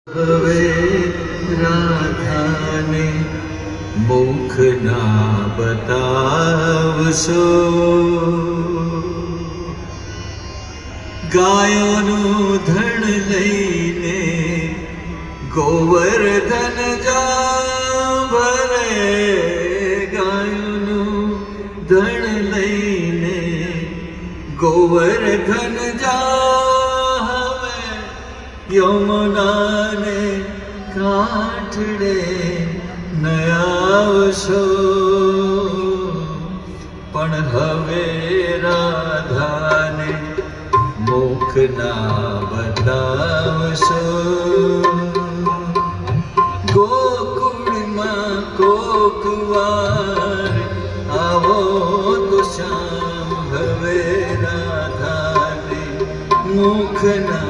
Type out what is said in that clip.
હવે રાધાને મુખ ના બતાવશો, ગાયોનું ધણ લઈને ગોવર્ધન જા ભરે, ગાયોનું ધણ લઈને ગોવર્ધન જા હવે યમુનાને કાંઠડે નયાવશો, પણ હવે રાધાને મુખ ના બતાવશો, ગોકુળમાં કોક વાર આવો તો શામ હવે રાધાને મુખ ના